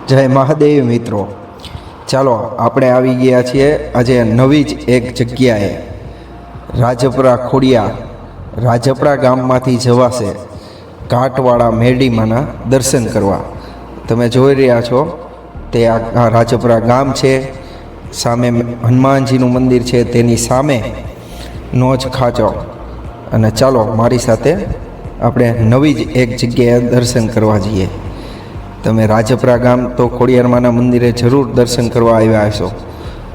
જય મહાદેવ મિત્રો, ચાલો આપણે આવી ગયા છીએ આજે નવી જ એક જગ્યાએ. રાજપરા ખોડિયાર રાજપરા ગામમાંથી જવાશે ઘાટવાળા મેરડીમાંના દર્શન કરવા. તમે જોઈ રહ્યા છો તે આ રાજપરા ગામ છે. સામે હનુમાનજીનું મંદિર છે, તેની સામે નોજ ખાચો. અને ચાલો મારી સાથે આપણે નવી જ એક જગ્યાએ દર્શન કરવા જઈએ. તમે રાજપરા ગામ તો ખોડિયારમાંના મંદિરે જરૂર દર્શન કરવા આવ્યા હશો,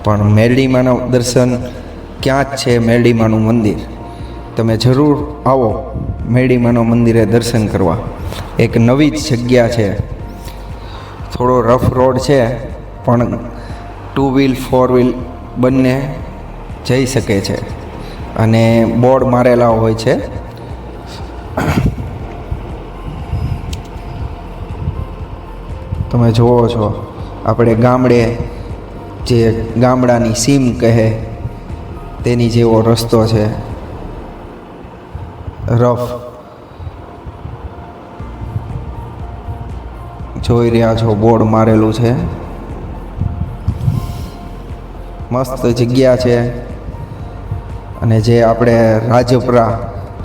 પણ મેરડીમાંના દર્શન ક્યાં જ છે મેરડીમાંનું મંદિર. તમે જરૂર આવો મેરડીમાંના મંદિરે દર્શન કરવા. એક નવી જ જગ્યા છે, થોડો રફ રોડ છે, પણ 2 વ્હીલ 4 વ્હીલ બંને જઈ શકે છે અને બોર્ડ મારેલા હોય છે. તમે જુઓ છો આપણે ગામડે જે ગામડાની સીમ કહે તેની જેવો રસ્તો છે, રફ. જોઈ રહ્યા છો બોર્ડ મારેલું છે. મસ્ત જગ્યા છે. અને જે આપણે રાજપરા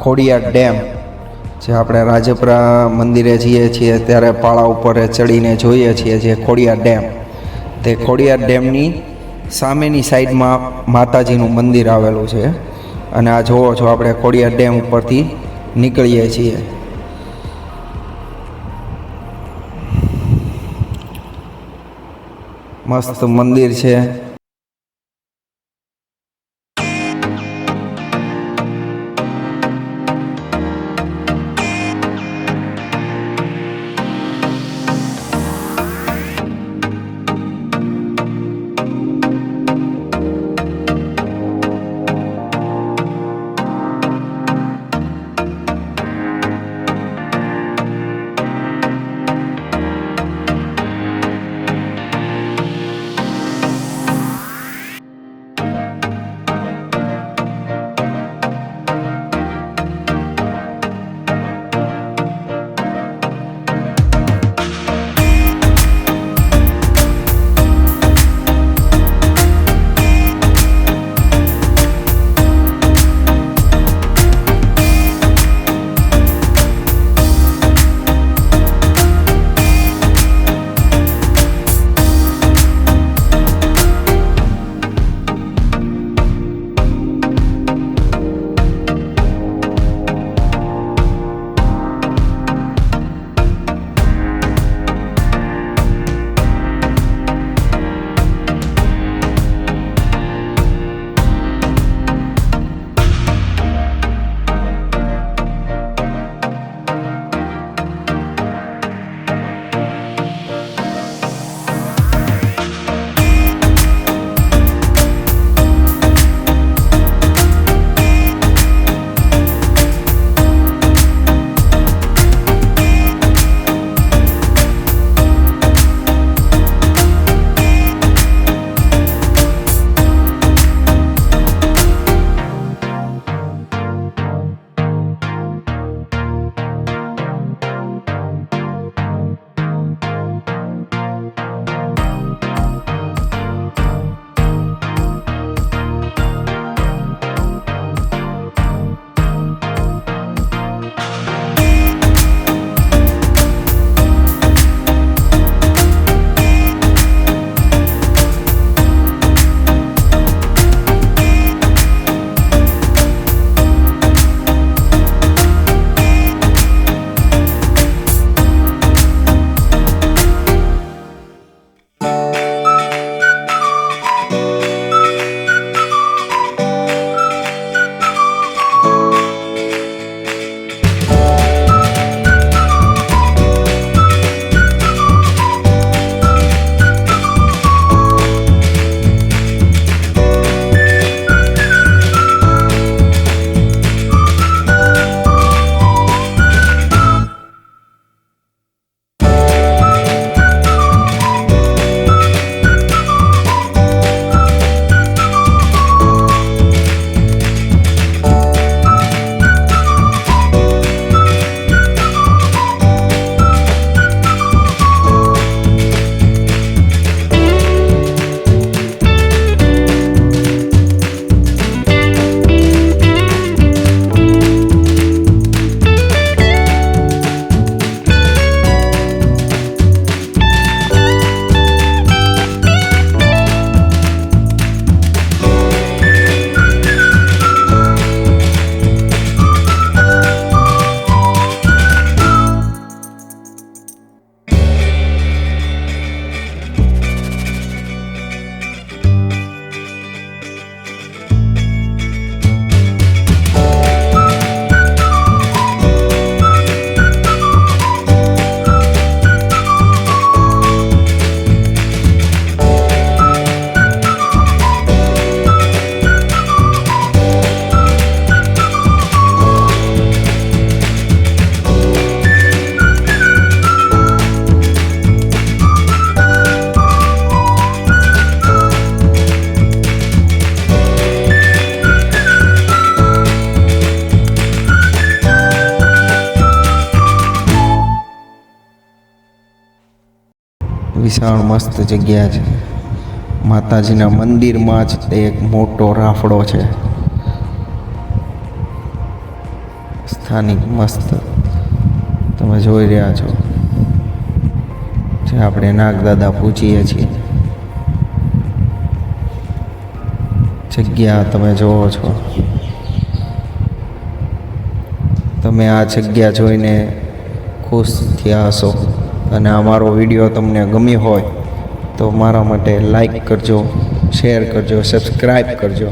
ખોડિયાર ડેમ, જે આપણે રાજપરા મંદિરે જઈએ છીએ ત્યારે પાળા ઉપર ચડીને જોઈએ છીએ જે ખોડિયાર ડેમ, તે ખોડિયાર ડેમની સામેની સાઈડમાં માતાજીનું મંદિર આવેલું છે. અને આ જોવો છો આપણે ખોડિયાર ડેમ ઉપરથી નીકળીએ છીએ. મસ્ત મંદિર છે. વિશાળ મસ્ત જગ્યા છે. માતાજીના મંદિરમાં જ તે એક મોટો રાફડો છે. સ્થાનિક મસ્ત તમે જોઈ રહ્યા છો, જે આપણે નાગદાદા પૂજીએ છીએ. જગ્યા તમે જોવો છો. તમે આ જગ્યા જોઈને ખુશ થયા હશો અને અમારો વિડીયો તમને ગમ્યો હોય તો મારા માટે લાઈક કરજો, શેર કરજો, સબસ્ક્રાઈબ કરજો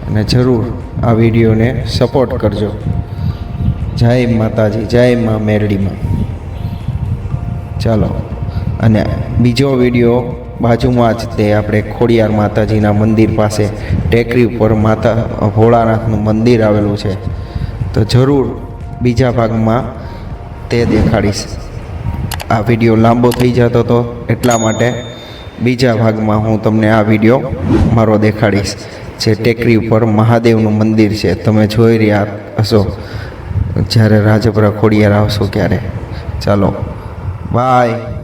અને જરૂર આ વિડીયોને સપોર્ટ કરજો. જય માતાજી, જય મા મેરડીમાં. ચાલો, અને બીજો વિડીયો બાજુમાં જ તે આપણે ખોડિયાર માતાજીના મંદિર પાસે ટેકરી ઉપર માતા ભોળાનાથનું મંદિર આવેલું છે, તો જરૂર બીજા ભાગમાં તે દેખાડીશ. આ વિડીયો લાંબો થઈ જતો હતો એટલા માટે બીજા ભાગમાં હું તમને આ વિડીયો મારો દેખાડીશ, જે ટેકરી ઉપર મહાદેવનું મંદિર છે. તમે જોઈ રહ્યા હશો જ્યારે રાજપરા ખોડિયાર આવશો ત્યારે. ચાલો, બાય.